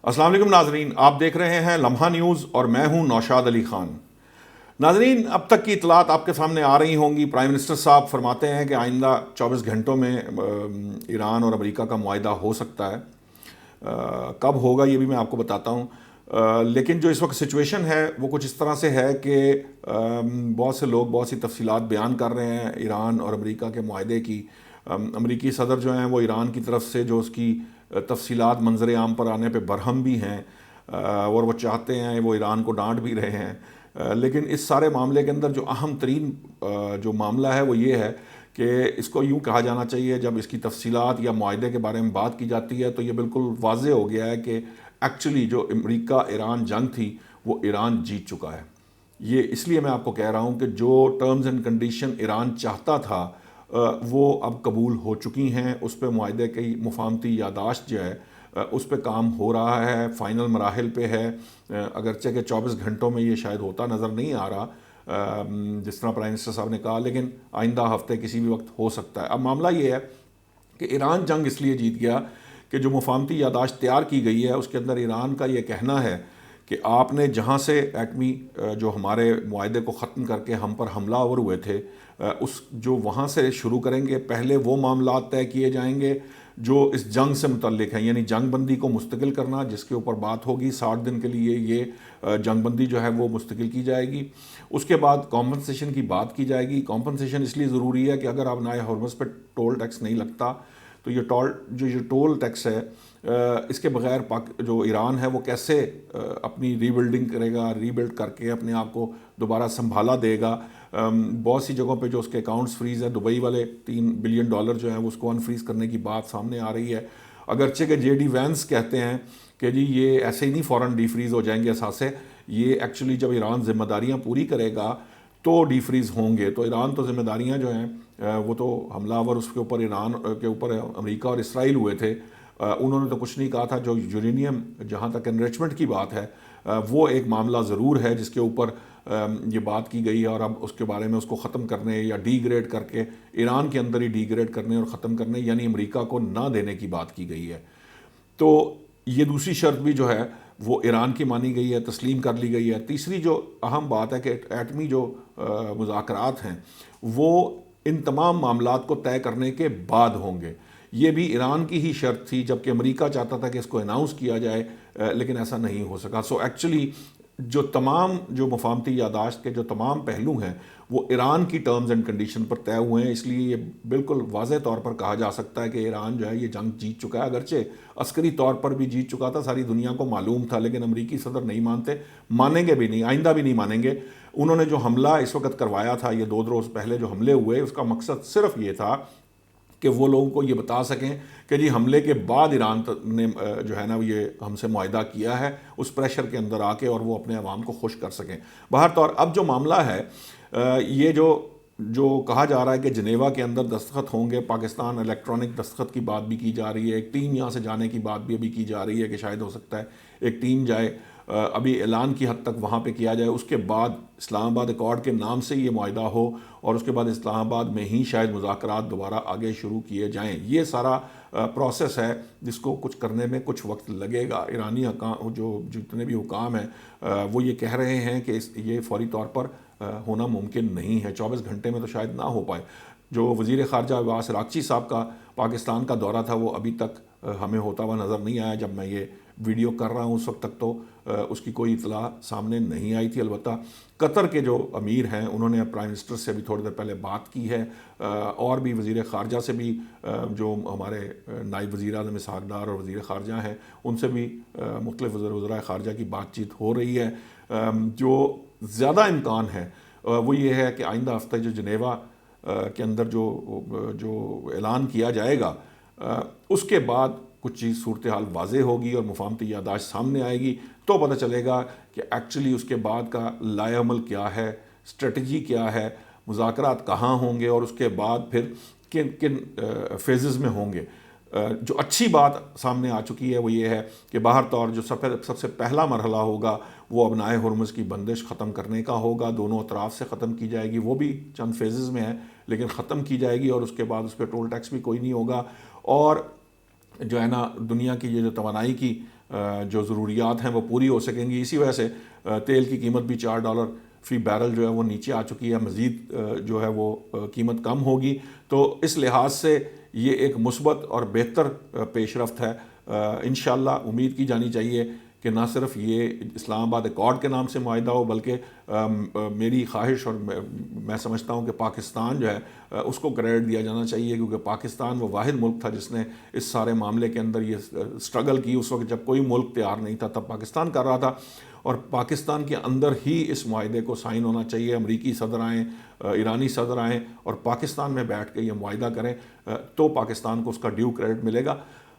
السلام علیکم ناظرین، آپ دیکھ رہے ہیں لمحہ نیوز اور میں ہوں نوشاد علی خان۔ ناظرین، اب تک کی اطلاعات آپ کے سامنے آ رہی ہوں گی۔ پرائم منسٹر صاحب فرماتے ہیں کہ آئندہ 24 گھنٹوں میں ایران اور امریکہ کا معاہدہ ہو سکتا ہے۔ کب ہوگا یہ بھی میں آپ کو بتاتا ہوں، لیکن جو اس وقت سچویشن ہے وہ کچھ اس طرح سے ہے کہ بہت سے لوگ بہت سی تفصیلات بیان کر رہے ہیں ایران اور امریکہ کے معاہدے کی۔ امریکی صدر جو ہیں وہ ایران کی طرف سے جو اس کی تفصیلات منظر عام پر آنے پہ برہم بھی ہیں، اور وہ چاہتے ہیں، وہ ایران کو ڈانٹ بھی رہے ہیں، لیکن اس سارے معاملے کے اندر جو اہم ترین جو معاملہ ہے وہ یہ ہے کہ اس کو یوں کہا جانا چاہیے، جب اس کی تفصیلات یا معاہدے کے بارے میں بات کی جاتی ہے تو یہ بالکل واضح ہو گیا ہے کہ ایکچولی جو امریکہ ایران جنگ تھی وہ ایران جیت چکا ہے۔ یہ اس لیے میں آپ کو کہہ رہا ہوں کہ جو ٹرمز اینڈ کنڈیشن ایران چاہتا تھا وہ اب قبول ہو چکی ہیں۔ اس پہ معاہدے کی مفاہمتی یادداشت جو ہے اس پہ کام ہو رہا ہے، فائنل مراحل پہ ہے، اگرچہ کہ 24 گھنٹوں میں یہ شاید ہوتا نظر نہیں آ رہا جس طرح پرائم منسٹر صاحب نے کہا، لیکن آئندہ ہفتے کسی بھی وقت ہو سکتا ہے۔ اب معاملہ یہ ہے کہ ایران جنگ اس لیے جیت گیا کہ جو مفاہمتی یادداشت تیار کی گئی ہے اس کے اندر ایران کا یہ کہنا ہے کہ آپ نے جہاں سے ایٹمی جو ہمارے معاہدے کو ختم کر کے ہم پر حملہ آور ہوئے تھے، اس جو وہاں سے شروع کریں گے، پہلے وہ معاملات طے کیے جائیں گے جو اس جنگ سے متعلق ہیں، یعنی جنگ بندی کو مستقل کرنا، جس کے اوپر بات ہوگی 60 دن کے لیے یہ جنگ بندی جو ہے وہ مستقل کی جائے گی۔ اس کے بعد کمپنسیشن کی بات کی جائے گی۔ کمپنسیشن اس لیے ضروری ہے کہ اگر آپ نائے ہرمز پہ ٹول ٹیکس نہیں لگتا تو یہ ٹول ٹیکس ہے، اس کے بغیر جو ایران ہے وہ کیسے اپنی ری بلڈنگ کرے گا، ری بلڈ کر کے اپنے آپ کو دوبارہ سنبھالا دے گا۔ بہت سی جگہوں پہ جو اس کے اکاؤنٹس فریز ہیں، دبئی والے $3 بلین جو ہیں وہ اس کو انفریز کرنے کی بات سامنے آ رہی ہے، اگرچہ کہ جے ڈی وینس کہتے ہیں کہ جی یہ ایسے ہی نہیں فوراً ڈی فریز ہو جائیں گے اثاثے، یہ ایکچولی جب ایران ذمہ داریاں پوری کرے گا تو ڈی فریز ہوں گے۔ تو ایران تو ذمہ داریاں جو ہیں وہ تو حملہ آور اس کے اوپر ایران کے اوپر امریکہ اور اسرائیل ہوئے تھے، انہوں نے تو کچھ نہیں کہا تھا۔ جو یورینیم جہاں تک انریچمنٹ کی بات ہے وہ ایک معاملہ ضرور ہے جس کے اوپر یہ بات کی گئی ہے، اور اب اس کے بارے میں اس کو ختم کرنے یا ڈی گریڈ کر کے ایران کے اندر ہی ڈی گریڈ کرنے اور ختم کرنے، یعنی امریکہ کو نہ دینے کی بات کی گئی ہے۔ تو یہ دوسری شرط بھی جو ہے وہ ایران کی مانی گئی ہے، تسلیم کر لی گئی ہے۔ تیسری جو اہم بات ہے کہ ایٹمی جو مذاکرات ہیں وہ ان تمام معاملات کو طے کرنے کے بعد ہوں گے۔ یہ بھی ایران کی ہی شرط تھی، جبکہ امریکہ چاہتا تھا کہ اس کو اناؤنس کیا جائے، لیکن ایسا نہیں ہو سکا۔ سو ایکچولی جو تمام جو مفاہمتی یادداشت کے جو تمام پہلو ہیں وہ ایران کی ٹرمز اینڈ کنڈیشن پر طے ہوئے ہیں، اس لیے یہ بالکل واضح طور پر کہا جا سکتا ہے کہ ایران جو ہے یہ جنگ جیت چکا ہے، اگرچہ عسکری طور پر بھی جیت چکا تھا، ساری دنیا کو معلوم تھا، لیکن امریکی صدر نہیں مانتے، مانیں گے بھی نہیں، آئندہ بھی نہیں مانیں گے۔ انہوں نے جو حملہ اس وقت کروایا تھا، یہ 2 روز پہلے جو حملے ہوئے، اس کا مقصد صرف یہ تھا کہ وہ لوگوں کو یہ بتا سکیں کہ جی حملے کے بعد ایران نے جو ہے نا یہ ہم سے معاہدہ کیا ہے، اس پریشر کے اندر آ کے، اور وہ اپنے عوام کو خوش کر سکیں۔ بہرطور اب جو معاملہ ہے یہ جو کہا جا رہا ہے کہ جنیوا کے اندر دستخط ہوں گے، پاکستان الیکٹرانک دستخط کی بات بھی کی جا رہی ہے، ایک ٹیم یہاں سے جانے کی بات بھی ابھی کی جا رہی ہے کہ شاید ہو سکتا ہے ایک ٹیم جائے، ابھی اعلان کی حد تک وہاں پہ کیا جائے، اس کے بعد اسلام آباد ایکارڈ کے نام سے یہ معاہدہ ہو، اور اس کے بعد اسلام آباد میں ہی شاید مذاکرات دوبارہ آگے شروع کیے جائیں۔ یہ سارا پروسیس ہے جس کو کچھ کرنے میں کچھ وقت لگے گا۔ ایرانی حکام جو جتنے بھی حکام ہیں وہ یہ کہہ رہے ہیں کہ یہ فوری طور پر ہونا ممکن نہیں ہے، 24 گھنٹے میں تو شاید نہ ہو پائے۔ جو وزیر خارجہ عباس راغچی صاحب کا پاکستان کا دورہ تھا وہ ابھی تک ہمیں ہوتا ہوا نظر نہیں آیا، جب میں یہ ویڈیو کر رہا ہوں اس وقت تک تو اس کی کوئی اطلاع سامنے نہیں آئی تھی۔ البتہ قطر کے جو امیر ہیں انہوں نے پرائم منسٹر سے بھی تھوڑی دیر پہلے بات کی ہے، اور بھی وزیر خارجہ سے بھی، جو ہمارے نائب وزیر اعظم اسحاق ڈار اور وزیر خارجہ ہیں ان سے بھی مختلف وزرائے خارجہ کی بات چیت ہو رہی ہے۔ جو زیادہ امکان ہے وہ یہ ہے کہ آئندہ ہفتہ جو جنیوا کے اندر جو اعلان کیا جائے گا اس کے بعد کچھ چیز صورتحال واضح ہوگی اور مفاہمتی یادداشت سامنے آئے گی، تو پتہ چلے گا کہ ایکچولی اس کے بعد کا لائے عمل کیا ہے، اسٹریٹجی کیا ہے، مذاکرات کہاں ہوں گے، اور اس کے بعد پھر کن کن فیزز میں ہوں گے۔ جو اچھی بات سامنے آ چکی ہے وہ یہ ہے کہ باہر طور جو سب سے پہلا مرحلہ ہوگا وہ ابنائے ہرمز کی بندش ختم کرنے کا ہوگا، دونوں اطراف سے ختم کی جائے گی، وہ بھی چند فیزز میں ہے لیکن ختم کی جائے گی، اور اس کے بعد اس پہ ٹول ٹیکس بھی کوئی نہیں ہوگا، اور جو ہے نا دنیا کی یہ جو توانائی کی جو ضروریات ہیں وہ پوری ہو سکیں گی. اسی وجہ سے تیل کی قیمت بھی $4 فی بیرل جو ہے وہ نیچے آ چکی ہے. مزید جو ہے وہ قیمت کم ہوگی. تو اس لحاظ سے یہ ایک مثبت اور بہتر پیش رفت ہے. انشاءاللہ امید کی جانی چاہیے کہ نہ صرف یہ اسلام آباد ایکارڈ کے نام سے معاہدہ ہو، بلکہ میری خواہش اور میں سمجھتا ہوں کہ پاکستان جو ہے اس کو کریڈٹ دیا جانا چاہیے، کیونکہ پاکستان وہ واحد ملک تھا جس نے اس سارے معاملے کے اندر یہ سٹرگل کی. اس وقت جب کوئی ملک تیار نہیں تھا تب پاکستان کر رہا تھا، اور پاکستان کے اندر ہی اس معاہدے کو سائن ہونا چاہیے. امریکی صدر آئیں، ایرانی صدر آئیں اور پاکستان میں بیٹھ کے یہ معاہدہ کریں تو پاکستان کو اس کا ڈیو کریڈٹ ملے گا.